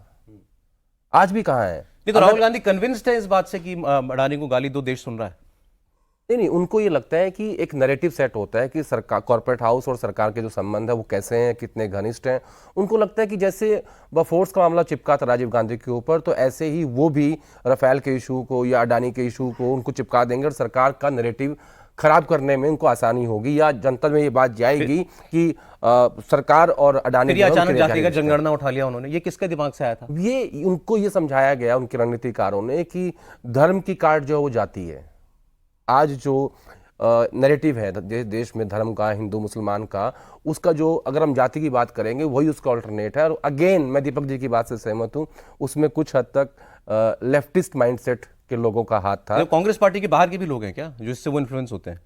आज भी कहाँ है? नहीं तो राहुल गांधी कन्विंस्ड है इस बात से कि अडानी को गाली दो, देश सुन रहा है। नहीं, उनको ये लगता है कि एक नैरेटिव सेट होता है कि सरकार, कॉर्पोरेट हाउस और सरकार के जो संबंध है वो कैसे हैं, कितने घनिष्ठ हैं। उनको लगता है कि जैसे बफोर्स का मामला चिपका था राजीव गांधी के ऊपर, तो ऐसे ही वो भी राफेल के इशू को या अडानी के इशू को उनको चिपका देंगे और सरकार का नैरेटिव खराब करने में उनको आसानी होगी, या जनता में ये बात जाएगी कि सरकार और अडानी। अचानक जातिगत जनगणना उठा लिया उन्होंने, ये किसके दिमाग से आया था? ये उनको ये समझाया गया उनके रणनीतिकारों ने कि धर्म की काट जो है वो जाती है। आज जो नैरेटिव है देश में धर्म का, हिंदू मुसलमान का, उसका जो, अगर हम जाति की बात करेंगे वही उसका अल्टरनेट है। और अगेन मैं दीपक जी की बात से सहमत हूँ, उसमें कुछ हद तक लेफ्टिस्ट माइंडसेट के लोगों का हाथ था। कांग्रेस पार्टी के बाहर के भी लोग हैं क्या जो इससे वो इन्फ्लुएंस होते हैं?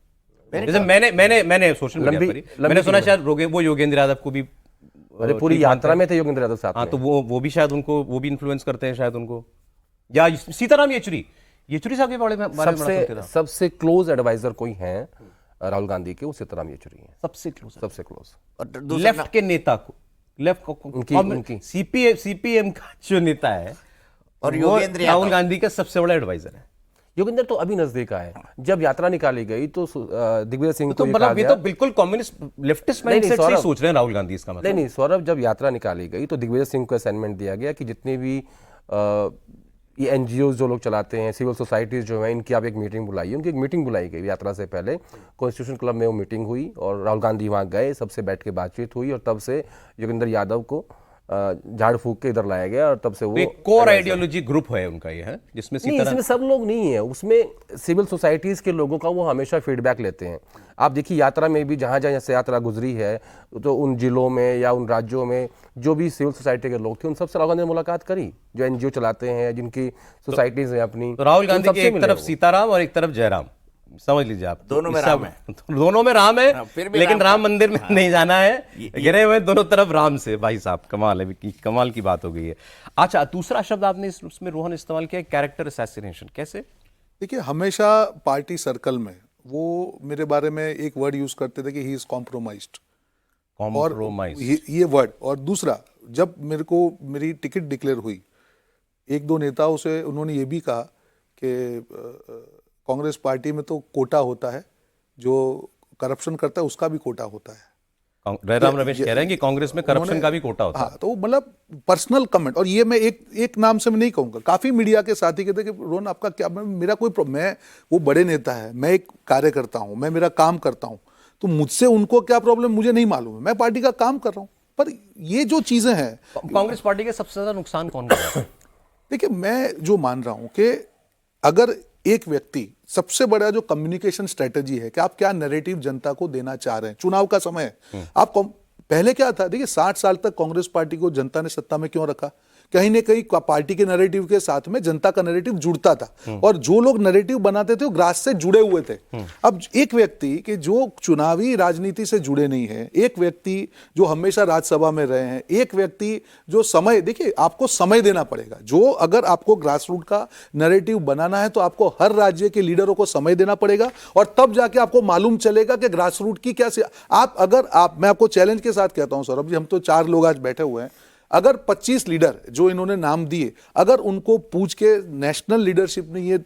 जैसे मैंने सोशल मीडिया पर मैंने सुना शायद वो योगेंद्र यादव को भी, अरे पूरी यात्रा में थे योगेंद्र यादव साथ। हाँ, तो वो भी शायद उनको, वो भी इन्फ्लुएंस करते हैं शायद उनको। या सीताराम येचुरी साहब के बारे में सबसे क्लोज एडवाइजर कोई हैं राहुल गांधी के, वो सीताराम येचुरी हैं, सबसे क्लोज। और लेफ्ट के नेता को, लेफ्ट को उनकी सीपीएम का जो नेता है और राहुल गांधी का सबसे बड़ा एडवाइजर है। योगेंद्र तो अभी नजदीक आए। जब यात्रा निकाली गई तो दिग्विजय सिंह तो मतलब ये तो बिल्कुल कम्युनिस्ट लेफ्टिस्ट माइंडसेट से सोच रहे हैं राहुल गांधी, इसका मतलब। नहीं सौरभ, जब यात्रा निकाली गई तो दिग्विजय सिंह को असाइनमेंट दिया गया कि जितनी भी ये एनजीओ जो लोग चलाते हैं, सिविल सोसाइटीज जो हैं, इनकी आप एक मीटिंग बुलाइए। उनकी एक मीटिंग बुलाई गई यात्रा से पहले, कॉन्स्टिट्यूशन क्लब में वो मीटिंग हुई और राहुल गांधी वहाँ गए, सबसे बैठ के बातचीत हुई और तब से योगेंद्र यादव को झाड़ फूक के इधर लाया गया और तब से वो एक कोर आइडियोलॉजी ग्रुप है उनका, ये है जिसमें इसमें सब लोग नहीं है, उसमें सिविल सोसाइटीज के लोगों का वो हमेशा फीडबैक लेते हैं। आप देखिए यात्रा में भी जहाँ जहाँ से यात्रा गुजरी है, तो उन जिलों में या उन राज्यों में जो भी सिविल सोसाइटी के लोग थे उन सबसे राहुल गांधी ने मुलाकात करी, जो एनजीओ चलाते हैं, जिनकी सोसाइटीज हैं अपनी। राहुल गांधी की एक तरफ सीताराम और एक तरफ जयराम, समझ लीजिए आप दोनों में इससे राम आप- दोनों में राम है, हाँ, फिर भी लेकिन राम राम मंदिर में नहीं जाना है, गिरे हुए दोनों तरफ राम से। भाई साहब कमाल है, कमाल की बात हो गई है। अच्छा, दूसरा शब्द आपने उसमें रोहन इस्तेमाल किया, कैरेक्टर असैसिनेशन, कैसे? देखिए, हमेशा पार्टी सर्कल में वो मेरे बारे में एक वर्ड यूज करते थे कि ही इज कॉम्प्रोमाइज्ड, और कॉम्प्रोमाइज। ये वर्ड। और दूसरा, जब मेरे को मेरी टिकट डिक्लेयर हुई, एक दो नेताओं से उन्होंने ये भी कहा कि कांग्रेस पार्टी में तो कोटा होता है, जो करप्शन करता है उसका भी कोटा होता है। जयराम रमेश कह रहे हैं कि कांग्रेस में करप्शन का भी कोटा होता है। हाँ, तो मतलब पर्सनल कमेंट, और ये मैं एक नाम से मैं नहीं कहूंगा, काफी मीडिया के साथी कहते कि रोहन आपका क्या, मेरा कोई मैं, वो बड़े नेता है, मैं एक कार्यकर्ता हूं, मैं मेरा काम करता हूं, तो मुझसे उनको क्या प्रॉब्लम मुझे नहीं मालूम है, मैं पार्टी का काम कर रहा हूं। पर ये जो चीजें हैं, कांग्रेस पार्टी के सबसे ज्यादा नुकसान कौन कर रहा है? देखिए, मैं जो मान रहा हूं कि अगर एक व्यक्ति, सबसे बड़ा जो कम्युनिकेशन स्ट्रेटजी है कि आप क्या नैरेटिव जनता को देना चाह रहे हैं, चुनाव का समय है, आप पहले क्या था, देखिए 60 साल तक कांग्रेस पार्टी को जनता ने सत्ता में क्यों रखा? कहीं ना कहीं पार्टी के नैरेटिव के साथ में जनता का नैरेटिव जुड़ता था, और जो लोग नैरेटिव बनाते थे वो ग्रास से जुड़े हुए थे। अब एक व्यक्ति कि जो चुनावी राजनीति से जुड़े नहीं है, एक व्यक्ति जो हमेशा राज्यसभा में रहे हैं, एक व्यक्ति जो समय, देखिए आपको समय देना पड़ेगा, जो अगर आपको ग्रास रूट का नैरेटिव बनाना है तो आपको हर राज्य के लीडरों को समय देना पड़ेगा, और तब जाके आपको मालूम चलेगा कि ग्रास रूट की क्या मैं आपको चैलेंज के साथ कहता हूं सौरभ जी, हम तो 4 लोग आज बैठे हुए हैं, अगर 25 लीडर जो इन्होंने नाम दिए, अगर उनको पूछ के नेशनल लीडरशिप ने ये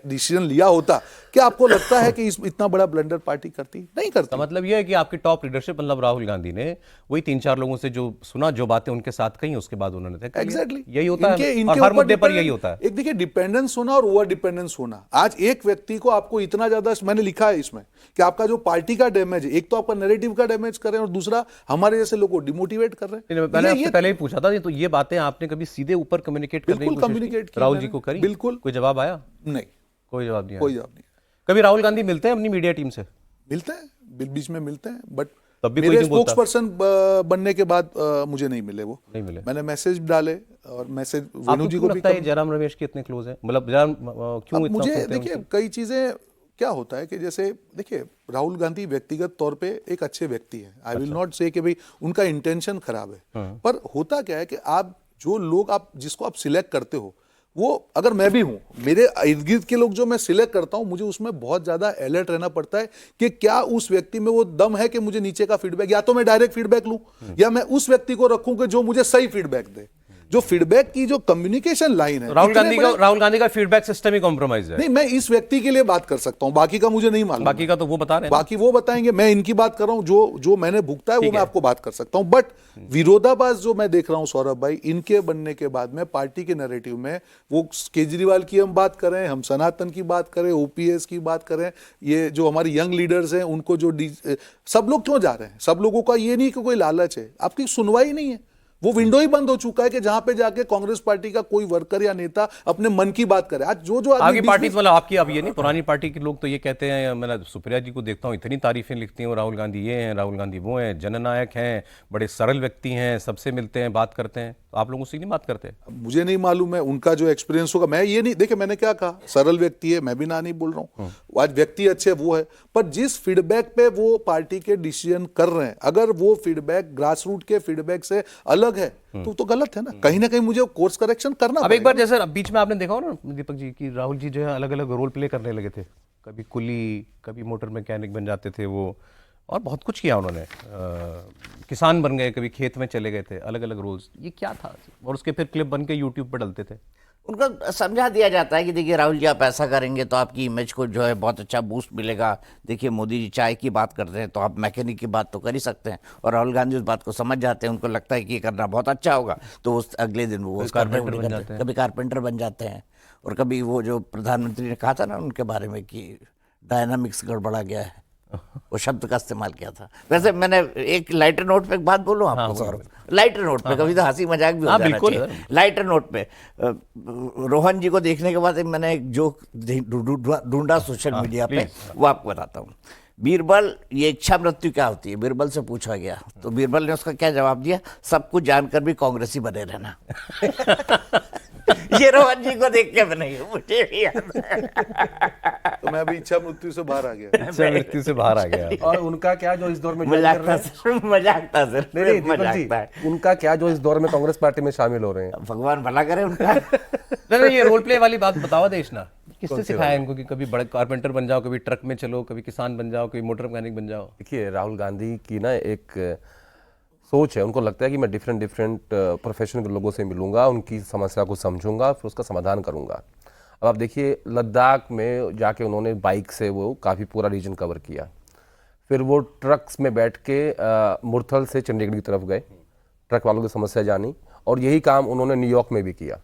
डिसीजन लिया होता, क्या आपको लगता है कि इतना बड़ा ब्लंडर पार्टी करती? नहीं करती। मतलब यह है कि आपकी टॉप लीडरशिप, मतलब राहुल गांधी ने वही 3-4 लोगों से जो सुना, जो बातें उनके साथ कही, उसके बाद उन्होंने तय कर लिया। एग्जैक्टली, यही होता है, और हर मुद्दे पर यही होता है। एक देखिए, डिपेंडेंस होना और ओवर डिपेंडेंस होना। आज एक व्यक्ति को आपको इतना ज्यादा, मैंने लिखा है इसमें कि आपका जो पार्टी का डैमेज है, एक तो आपका नैरेटिव का डैमेज कर रहे हैं, और दूसरा हमारे जैसे लोगों को डिमोटिवेट कर रहे हैं। मैंने आपसे पहले ही पूछा था, तो ये बातें आपने कभी सीधे ऊपर कम्युनिकेट करने की कोशिश की? राहुल जी को करी? बिल्कुल। कोई जवाब आया? नहीं, कोई जवाब नहीं आया। कोई जवाब नहीं। कभी राहुल गांधी मिलते हैं अपनी मीडिया टीम से? मिलते हैं, बीच में मिलते हैं, बट तब भी कोई मेरे नहीं बोलता। स्पोक्स पर्सन बनने के बाद मुझे नहीं मिले, वो नहीं मिले। मैंने मैसेज डाले, और मैसेज आपको वेणु जी क्यों को भी लगता है जयराम रमेश के इतने क्लोज है? मतलब जयराम क्यों इतना मुझे close है देखिए, उनसे? कई चीजें क्या होता है कि जैसे देखिए, राहुल गांधी व्यक्तिगत तौर पे एक अच्छे व्यक्ति हैं, आई विल नॉट से कि भाई उनका इंटेंशन खराब है, पर होता क्या है कि आप जो लोग, आप जिसको आप सिलेक्ट करते हो, वो अगर मैं भी हूं, मेरे इर्द गिर्द के लोग जो मैं सिलेक्ट करता हूं, मुझे उसमें बहुत ज्यादा अलर्ट रहना पड़ता है कि क्या उस व्यक्ति में वो दम है कि मुझे नीचे का फीडबैक, या तो मैं डायरेक्ट फीडबैक लूं, या मैं उस व्यक्ति को रखूं कि जो मुझे सही फीडबैक दे। जो फीडबैक की जो कम्युनिकेशन लाइन है, राहुल गांधी का फीडबैक सिस्टम ही कॉम्प्रोमाइज है। नहीं, मैं इस व्यक्ति के लिए बात कर सकता हूं, बाकी का मुझे नहीं मालूम। बाकी का तो वो बता रहे हैं। बाकी वो बताएंगे, मैं इनकी बात कर रहा हूं, जो मैंने भुगता है वो मैं आपको बात कर सकता हूं। बट विरोधाभास जो मैं देख रहा हूं सौरभ भाई, इनके बनने के बाद में पार्टी के नैरेटिव में, वो केजरीवाल की हम बात करें, हम सनातन की बात करें, ओपीएस की बात करें, ये जो हमारी यंग लीडर्स हैं उनको जो सब लोग क्यों जा रहे हैं? सब लोगों का ये नहीं कि कोई लालच है, आपकी सुनवाई नहीं है, वो विंडो ही बंद हो चुका है कि जहां पे जाके कांग्रेस पार्टी का कोई वर्कर या नेता अपने मन की बात करे। आज जो आपकी पार्टी, मतलब आपकी, अब ये नहीं, पुरानी पार्टी के लोग तो ये कहते हैं, मैं सुप्रिया जी को देखता हूँ इतनी तारीफें लिखती हैं, राहुल गांधी ये हैं, राहुल गांधी वो हैं, जननायक हैं, बड़े सरल व्यक्ति हैं, सबसे मिलते हैं, बात करते हैं। तो आप लोगों से नहीं बात करते? मुझे नहीं मालूम है उनका जो एक्सपीरियंस होगा, मैं ये नहीं, देखिए मैंने क्या कहा, सरल व्यक्ति है, मैं भी ना नहीं बोल रहा हूँ, आज व्यक्ति अच्छे वो है, पर जिस फीडबैक पे वो पार्टी के डिसीजन कर रहे हैं, अगर वो फीडबैक ग्रास रूट के फीडबैक से अलग है तो गलत है ना, कहीं ना कहीं मुझे कोर्स करेक्शन करना। अब एक बार जैसे बीच में आपने देखा हो ना दीपक जी की राहुल जी जो है अलग अलग रोल प्ले करने लगे थे, कभी कुली, कभी मोटर मैकेनिक बन जाते थे वो, और बहुत कुछ किया उन्होंने, किसान बन गए, कभी खेत में चले गए थे, अलग अलग रोल्स। ये क्या था? और उसके फिर क्लिप बन के यूट्यूब पर डलते थे। उनको समझा दिया जाता है कि देखिए राहुल जी आप ऐसा करेंगे तो आपकी इमेज को जो है बहुत अच्छा बूस्ट मिलेगा। देखिए मोदी जी चाय की बात करते हैं तो आप मैकेनिक की बात तो कर ही सकते हैं, और राहुल गांधी उस बात को समझ जाते हैं, उनको लगता है कि ये करना बहुत अच्छा होगा, तो उस अगले दिन वो कारपेंटर बन जाते हैं, कभी कारपेंटर बन जाते हैं, और कभी वो जो प्रधानमंत्री ने कहा था ना उनके बारे में कि डायनामिक्स गड़बड़ा गया है, वो शब्द का इस्तेमाल किया था। वैसे मैंने एक लाइटर नोट पे एक बात बोलूं आपको सौरभ, लाइटर नोट पे, कभी तो हंसी मजाक भी हो जाना चाहिए। लाइटर नोट पे रोहन जी को देखने के बाद मैंने एक जोक ढूंढा सोशल मीडिया पे, वो आपको बताता हूँ। बीरबल, ये इच्छा मृत्यु क्या होती है, बीरबल से पूछा गया, तो बीरबल ने उसका क्या जवाब दिया, सब कुछ जानकर भी कांग्रेसी बने रहना। ये रोहन जी को देख के बनाई, मुझे भी याद है। तो मैं अभी इच्छा मृत्यु से बाहर आ गया। इच्छा मृत्यु से बाहर आ गया। और उनका क्या जो इस दौर में मजाक था सर, मजाक था सर, नहीं नहीं दीपक मजाक जी, था। उनका क्या जो इस दौर में कांग्रेस पार्टी में शामिल हो रहे हैं? भगवान भला करे उनका। नहीं ये रोल प्ले वाली बात बताओ देशना, किसने सिखाया इनको कि कभी बड़े कारपेंटर बन जाओ, कभी ट्रक में चलो, कभी किसान बन जाओ, कभी मोटर मैकेनिक बन जाओ? देखिए, राहुल गांधी की ना एक सोच है, उनको लगता है कि मैं डिफरेंट प्रोफेशन के लोगों से मिलूंगा, उनकी समस्या को समझूंगा, फिर उसका समाधान करूंगा। अब आप देखिए, लद्दाख में जाके उन्होंने बाइक से वो काफ़ी पूरा रीजन कवर किया। फिर वो ट्रक्स में बैठ के मुरथल से चंडीगढ़ की तरफ गए, ट्रक वालों की समस्या जानी, और यही काम उन्होंने न्यूयॉर्क में भी किया।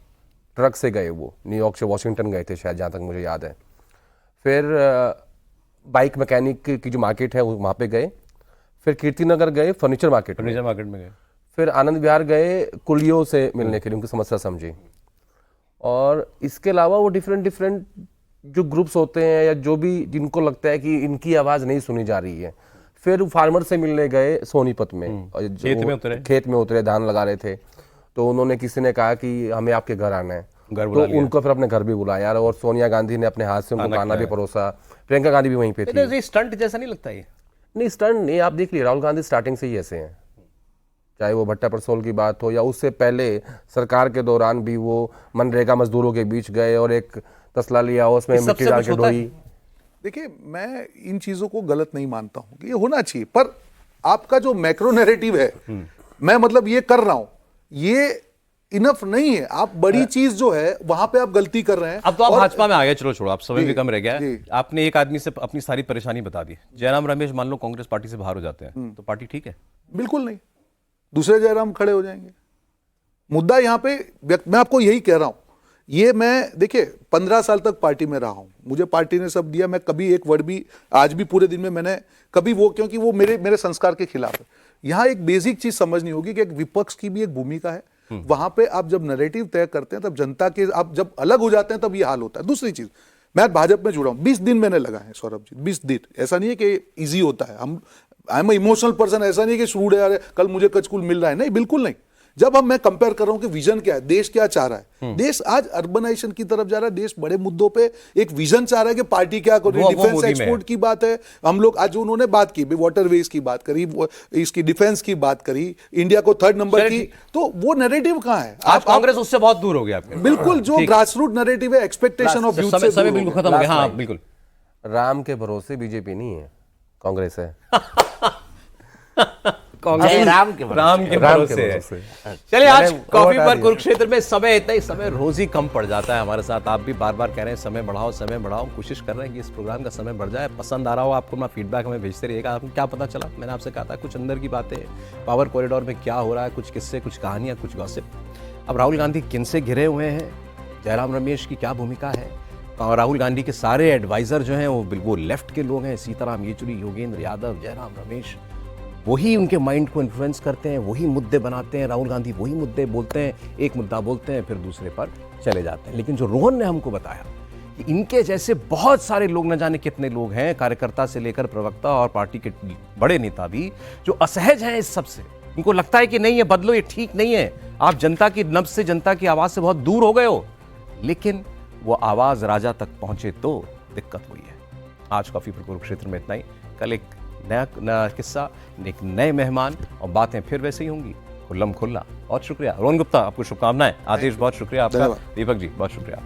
ट्रक से गए, वो न्यूयॉर्क से वॉशिंगटन गए थे शायद, जहाँ तक मुझे याद है। फिर बाइक मैकेनिक की जो मार्केट है वहाँ पे गए। फिर कीर्तिनगर गए, फर्नीचर मार्केट में गए। फिर आनंद विहार गए, कुलियों से मिलने के लिए, उनकी समस्या समझी। और इसके अलावा वो डिफरेंट जो ग्रुप्स होते हैं या जो भी जिनको लगता है कि इनकी आवाज़ नहीं सुनी जा रही है, फिर फार्मर से मिलने गए सोनीपत में, और खेत में उतरे, धान लगा रहे थे। तो उन्होंने, किसी ने कहा कि हमें आपके घर आना है, तो उनको फिर अपने घर भी बुलाया, और सोनिया गांधी ने अपने हाथ से उनको खाना भी परोसा। प्रियंका गांधी भी वहीं पे थी। स्टंट जैसा नहीं लगता ये? नहीं, स्टंट नहीं, आप देख लीजिए, राहुल गांधी स्टार्टिंग से ही ऐसे हैं, चाहे वो भट्टा परसोल की बात हो या उससे पहले सरकार के दौरान भी वो मनरेगा मजदूरों के बीच गए और एक तसला लिया, उसमें मिट्टी डाल के ढोई। देखिए, मैं इन चीजों को गलत नहीं मानता हूं कि ये होना चाहिए, पर आपका जो मैक्रो नैरेटिव है, मैं मतलब ये कर रहा हूं, ये इनफ नहीं है। आप बड़ी चीज जो है वहां पे आप गलती कर रहे हैं। अब तो आप भाजपा में आ गए, चलो छोड़ो, आप समय भी कम रह गया है। आपने एक आदमी से अपनी सारी परेशानी बता दी। जयराम रमेश मान लो कांग्रेस पार्टी से बाहर हो जाते हैं, तो पार्टी ठीक है? बिल्कुल नहीं, दूसरे जयराम खड़े हो जाएंगे। मुद्दा यहाँ पे, मैं आपको यही कह रहा हूं, ये मैं देखिए 15 साल तक पार्टी में रहा हूं, मुझे पार्टी ने सब दिया, मैं कभी एक वर्ड भी, आज भी पूरे दिन में मैंने कभी वो, क्योंकि वो मेरे संस्कार के खिलाफ है। यहाँ एक बेसिक चीज समझनी होगी कि एक विपक्ष की भी एक भूमिका है। वहां पे आप जब नैरेटिव तय करते हैं, तब जनता के, आप जब अलग हो जाते हैं तब ये हाल होता है। दूसरी चीज, मैं भाजपा में जुड़ा हूं, 20 दिन मैंने लगाए हैं सौरभ जी, 20 दिन। ऐसा नहीं है कि इजी होता है, आई एम इमोशनल पर्सन, ऐसा नहीं कि शुरू है कल मुझे कचकुल मिल रहा है, नहीं, बिल्कुल नहीं। जब मैं कंपेयर कर रहा हूं कि विजन क्या है, देश क्या चाह रहा है, देश आज अर्बनाइजेशन की तरफ जा रहा है, देश बड़े मुद्दों पे एक विजन चाह रहा है कि पार्टी क्या कर रही है। डिफेंस एक्सपोर्ट की बात है, हम लोग आज उन्होंने बात की, वाटरवेज की बात करी, इसकी डिफेंस की बात करी, इंडिया को 3rd नंबर की, तो वो नैरेटिव कहां है? आज कांग्रेस उससे बहुत दूर हो गया आपके। बिल्कुल, जो ग्रासरूट नैरेटिव है, एक्सपेक्टेशन ऑफ यूथ से समय बिल्कुल खत्म हो गया। हाँ बिल्कुल, राम के भरोसे बीजेपी नहीं है, कांग्रेस है। राम के भरोसे है। चलिए, आज कॉफी पर कुरुक्षेत्र में समय इतना ही, समय रोज ही कम पड़ जाता है हमारे साथ। आप भी बार बार कह रहे हैं समय बढ़ाओ, कोशिश कर रहे हैं कि इस प्रोग्राम का समय बढ़ जाए। पसंद आ रहा हो आपको, ना फीडबैक हमें भेजते रहिएगा। आपको क्या पता चला? मैंने आपसे कहा था कुछ अंदर की बातें, पावर कॉरिडोर में क्या हो रहा है, कुछ किस्से, कुछ कहानियां, कुछ गॉसिप। अब राहुल गांधी किन से घिरे हुए हैं, जयराम रमेश की क्या भूमिका है, और राहुल गांधी के सारे एडवाइजर जो हैं वो लेफ्ट के लोग हैं, सीताराम येचुरी, योगेंद्र यादव, जयराम रमेश, वही उनके माइंड को इन्फ्लुएंस करते हैं, वही मुद्दे बनाते हैं। राहुल गांधी वही मुद्दे बोलते हैं, एक मुद्दा बोलते हैं, फिर दूसरे पर चले जाते हैं। लेकिन जो रोहन ने हमको बताया कि इनके जैसे बहुत सारे लोग, न जाने कितने लोग हैं, कार्यकर्ता से लेकर प्रवक्ता और पार्टी के बड़े नेता भी, जो असहज हैं इस सबसे। इनको लगता है कि नहीं, ये बदलो, ये ठीक नहीं है, आप जनता की नब्ज से, जनता की आवाज से बहुत दूर हो गए हो। लेकिन वो आवाज राजा तक पहुंचे तो दिक्कत हुई है। आज कॉफी पर कुरुक्षेत्र में इतना ही। कल एक नया किस्सा, एक नए मेहमान, और बातें फिर वैसे ही होंगी, खुल्लम खुल्ला। बहुत शुक्रिया रोहन गुप्ता, आपको शुभकामनाएं। आदेश, बहुत शुक्रिया आपका। दीपक जी, बहुत शुक्रिया।